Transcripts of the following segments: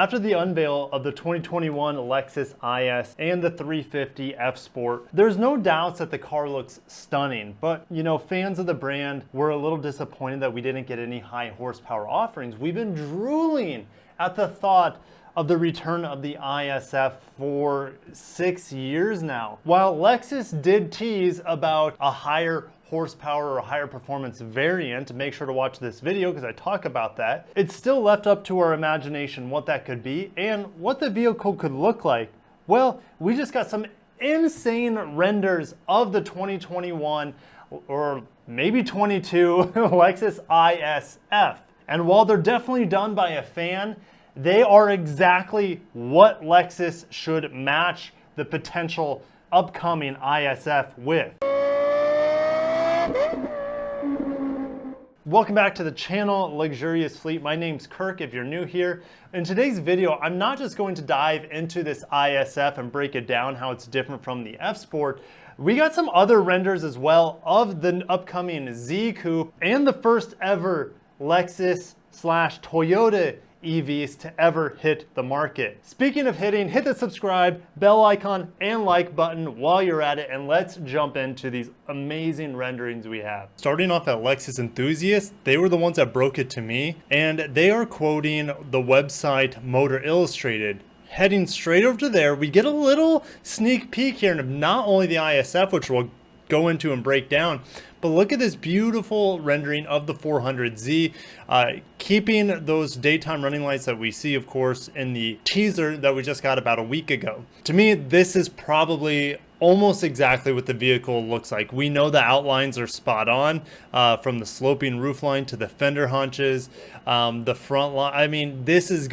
After the unveil of the 2021 Lexus IS and the 350 F Sport, there's no doubts that the car looks stunning, but you know, fans of the brand were a little disappointed that we didn't get any high horsepower offerings. We've been drooling at the thought of the return of the ISF for 6 years now. While Lexus did tease about a higher horsepower or higher performance variant, make sure to watch this video because I talk about that. It's still left up to our imagination what that could be and what the vehicle could look like. Well, we just got some insane renders of the 2021 or maybe 22 Lexus IS F. And while they're definitely done by a fan, they are exactly what Lexus should match the potential upcoming ISF with. Welcome back to the channel, Luxurious Fleet. My name's Kirk if you're new here. In today's video, I'm not just going to dive into this ISF and break it down how it's different from the F Sport. We got some other renders as well of the upcoming Z Coupe and the first ever Lexus / Toyota EVs to ever hit the market. Speaking of hitting, hit the subscribe, bell icon, and like button while you're at it, and let's jump into these amazing renderings we have. Starting off at Lexus Enthusiast, they were the ones that broke it to me, and they are quoting the website Motor Illustrated. Heading straight over to there, we get a little sneak peek here of not only the ISF, which we'll go into and break down, but look at this beautiful rendering of the 400Z, keeping those daytime running lights that we see, of course, in the teaser that we just got about a week ago. To me, this is probably almost exactly what the vehicle looks like. We know the outlines are spot on, from the sloping roofline to the fender hunches, the front line. I mean, this is,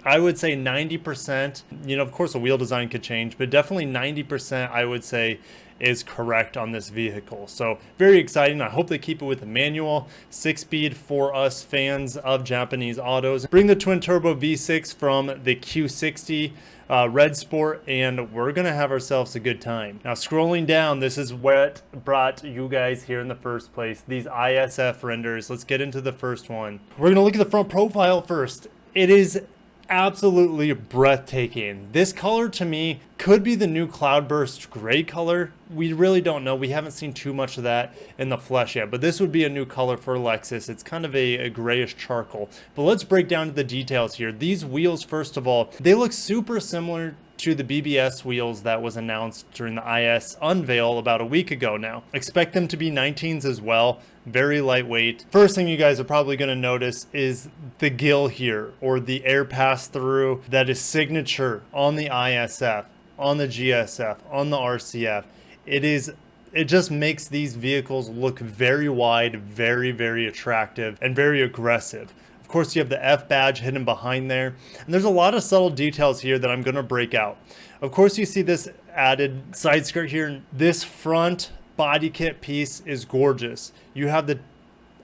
I would say 90%, you know, of course the wheel design could change, but definitely 90% I would say is correct on this vehicle. So very exciting. I hope they keep it with the manual 6-speed for us fans of Japanese autos. Bring the twin turbo V6 from the Q60 Red Sport, and we're gonna have ourselves a good time. Now scrolling down, this is what brought you guys here in the first place, these ISF renders. Let's get into the first one. We're gonna look at the front profile first. It is absolutely breathtaking. This color to me could be the new Cloudburst gray color. We really don't know. We haven't seen too much of that in the flesh yet, but this would be a new color for Lexus. It's kind of a grayish charcoal. But let's break down the details here. These wheels, first of all, they look super similar to the BBS wheels that was announced during the IS unveil about a week ago now. Expect them to be 19s as well, very lightweight. First thing you guys are probably going to notice is the gill here, or the air pass through that is signature on the ISF, on the GSF, on the RCF. It just makes these vehicles look very wide, very, very attractive, and very aggressive. Of course, you have the F badge hidden behind there. And there's a lot of subtle details here that I'm going to break out. Of course, you see this added side skirt here. This front body kit piece is gorgeous. You have the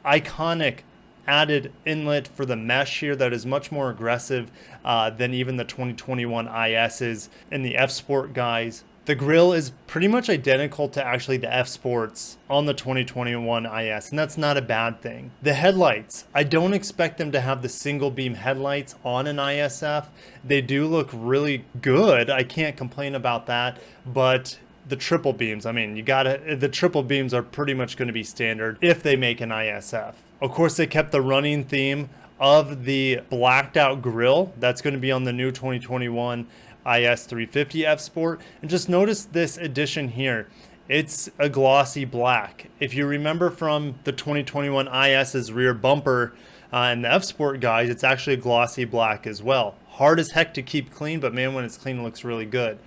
iconic added inlet for the mesh here that is much more aggressive than even the 2021 ISs and the F Sport guys. The grille is pretty much identical to actually the F Sports on the 2021 IS, and that's not a bad thing. The headlights, I don't expect them to have the single beam headlights on an ISF. They do look really good. I can't complain about that, but the triple beams, I mean, the triple beams are pretty much going to be standard if they make an ISF. Of course, they kept the running theme of the blacked out grille. That's going to be on the new 2021 IS 350 F Sport. And just notice this addition here. It's a glossy black. If you remember from the 2021 IS's rear bumper and the F Sport guys, it's actually a glossy black as well. Hard as heck to keep clean, but man, when it's clean, it looks really good.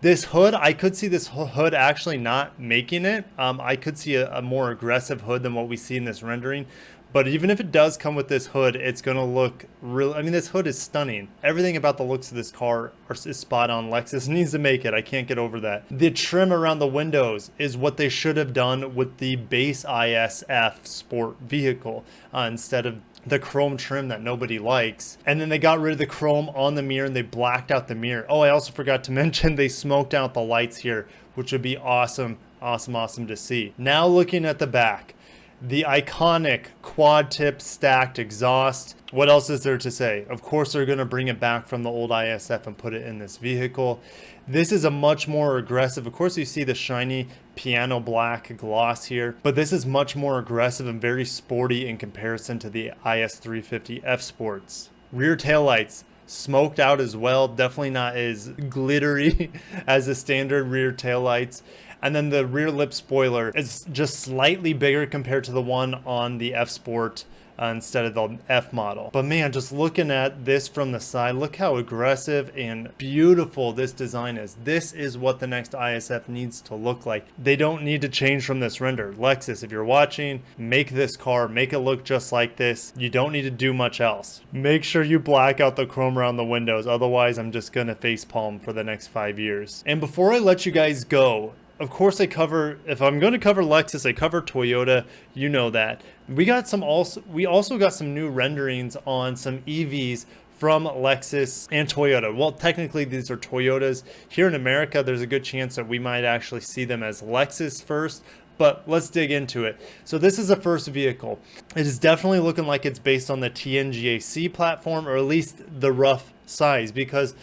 This hood, I could see this hood actually not making it. I could see a more aggressive hood than what we see in this rendering. But even if it does come with this hood, it's going to look real. I mean, this hood is stunning. Everything about the looks of this car is spot on. Lexus needs to make it. I can't get over that. The trim around the windows is what they should have done with the base ISF Sport vehicle instead of the chrome trim that nobody likes. And then they got rid of the chrome on the mirror and they blacked out the mirror. Oh, I also forgot to mention they smoked out the lights here, which would be awesome, awesome, awesome to see. Now looking at the back. The iconic quad tip stacked exhaust. What else is there to say? Of course, they're going to bring it back from the old ISF and put it in this vehicle. This is a much more aggressive, of course you see the shiny piano black gloss here, but this is much more aggressive and very sporty in comparison to the IS 350 F Sports. Rear taillights, smoked out as well, definitely not as glittery as the standard rear taillights. And then the rear lip spoiler is just slightly bigger compared to the one on the F Sport instead of the F model. But man, just looking at this from the side, look how aggressive and beautiful this design is. This is what the next ISF needs to look like. They don't need to change from this render. Lexus, if you're watching, make this car, make it look just like this. You don't need to do much else. Make sure you black out the chrome around the windows. Otherwise, I'm just gonna facepalm for the next 5 years. And before I let you guys go, of course, if I'm going to cover Lexus, I cover Toyota. You know that. We also got some new renderings on some EVs from Lexus and Toyota. Well, technically these are Toyotas. Here in America, there's a good chance that we might actually see them as Lexus first. But let's dig into it. So this is the first vehicle. It is definitely looking like it's based on the TNGA-C platform, or at least the rough size, because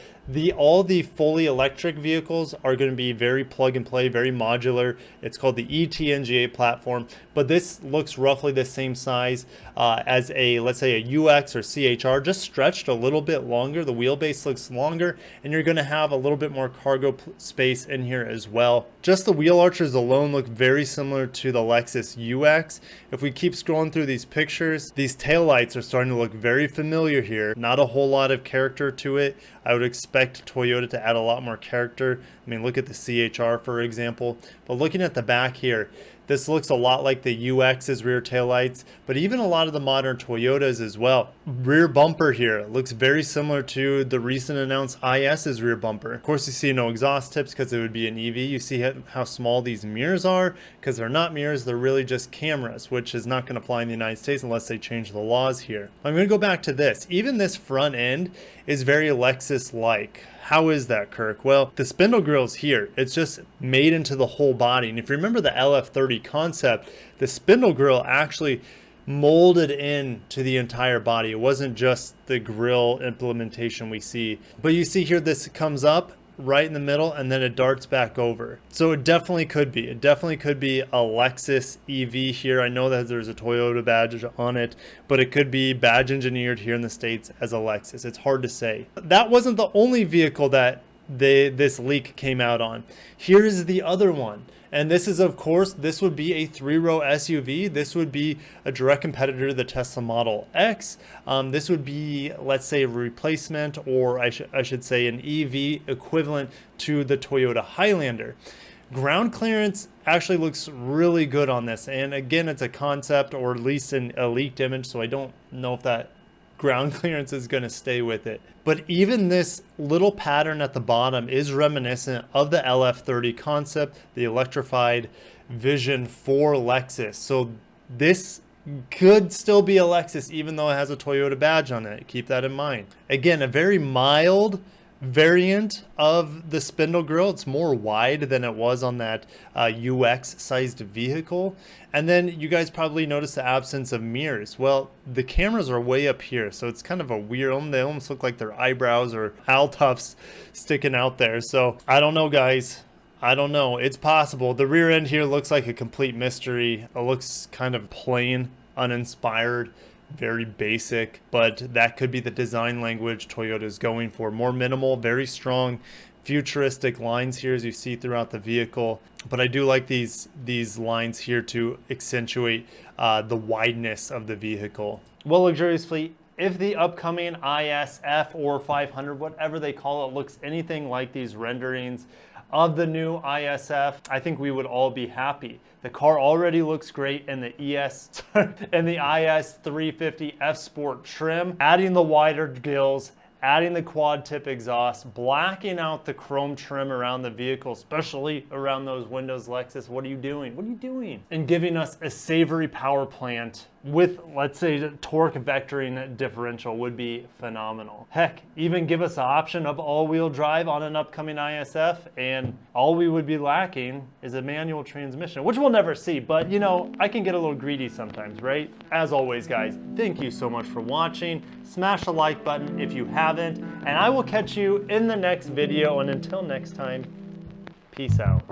all the fully electric vehicles are going to be very plug and play, very modular. It's called the eTNGA platform, but this looks roughly the same size as let's say a UX or CHR, just stretched a little bit longer. The wheelbase looks longer, and you're going to have a little bit more cargo space in here as well. Just the wheel arches alone look very similar to the Lexus UX. If we keep scrolling through these pictures, these taillights are starting to look very familiar here. Not a whole lot of character to it. I would expect Toyota to add a lot more character. I mean, look at the CHR, for example. But looking at the back here, this looks a lot like the UX's rear taillights, but even a lot of the modern Toyotas as well. Rear bumper here looks very similar to the recent announced IS's rear bumper. Of course, you see no exhaust tips because it would be an EV. You see how small these mirrors are, because they're not mirrors, they're really just cameras, which is not going to fly in the United States unless they change the laws here. I'm going to go back to this. Even this front end is very Lexus-like. How is that, Kirk? Well, the spindle grille is here. It's just made into the whole body. And if you remember the LF30 concept, the spindle grille actually molded into the entire body. It wasn't just the grille implementation we see. But you see here, this comes up right in the middle and then it darts back over. So it definitely could be. It definitely could be a Lexus EV here. I know that there's a Toyota badge on it, but it could be badge engineered here in the States as a Lexus. It's hard to say. That wasn't the only vehicle that this leak came out on. Here's the other one. And this is, of course, this would be a 3-row SUV. This would be a direct competitor to the Tesla Model X. This would be, let's say, a replacement, or I should say an EV equivalent to the Toyota Highlander. Ground clearance actually looks really good on this. And again, it's a concept, or at least a leaked image, so I don't know if that ground clearance is going to stay with it. But even this little pattern at the bottom is reminiscent of the LF30 concept, the electrified vision for Lexus. So this could still be a Lexus even though it has a Toyota badge on it. Keep that in mind. Again, a very mild variant of the spindle grille. It's more wide than it was on that UX sized vehicle. And then you guys probably noticed the absence of mirrors. Well, the cameras are way up here, so it's kind of a weird, they almost look like their eyebrows or owl tufts sticking out there. So I don't know, guys. I don't know. It's possible. The rear end here looks like a complete mystery. It looks kind of plain, uninspired, very basic, but that could be the design language Toyota is going for. More minimal, very strong, futuristic lines here as you see throughout the vehicle. But I do like these lines here to accentuate the wideness of the vehicle. Well, luxurious fleet, if the upcoming IS F or 500, whatever they call it, looks anything like these renderings of the new ISF, I think we would all be happy. The car already looks great in the IS 350 F Sport trim, adding the wider grills, adding the quad tip exhaust, blacking out the chrome trim around the vehicle, especially around those windows. Lexus, what are you doing? What are you doing? And giving us a savory power plant with, let's say, the torque vectoring differential would be phenomenal. Heck, even give us an option of all-wheel drive on an upcoming ISF, and all we would be lacking is a manual transmission, which we'll never see, but you know, I can get a little greedy sometimes, right? As always, guys, thank you so much for watching. Smash the like button if you haven't, and I will catch you in the next video, and until next time, peace out.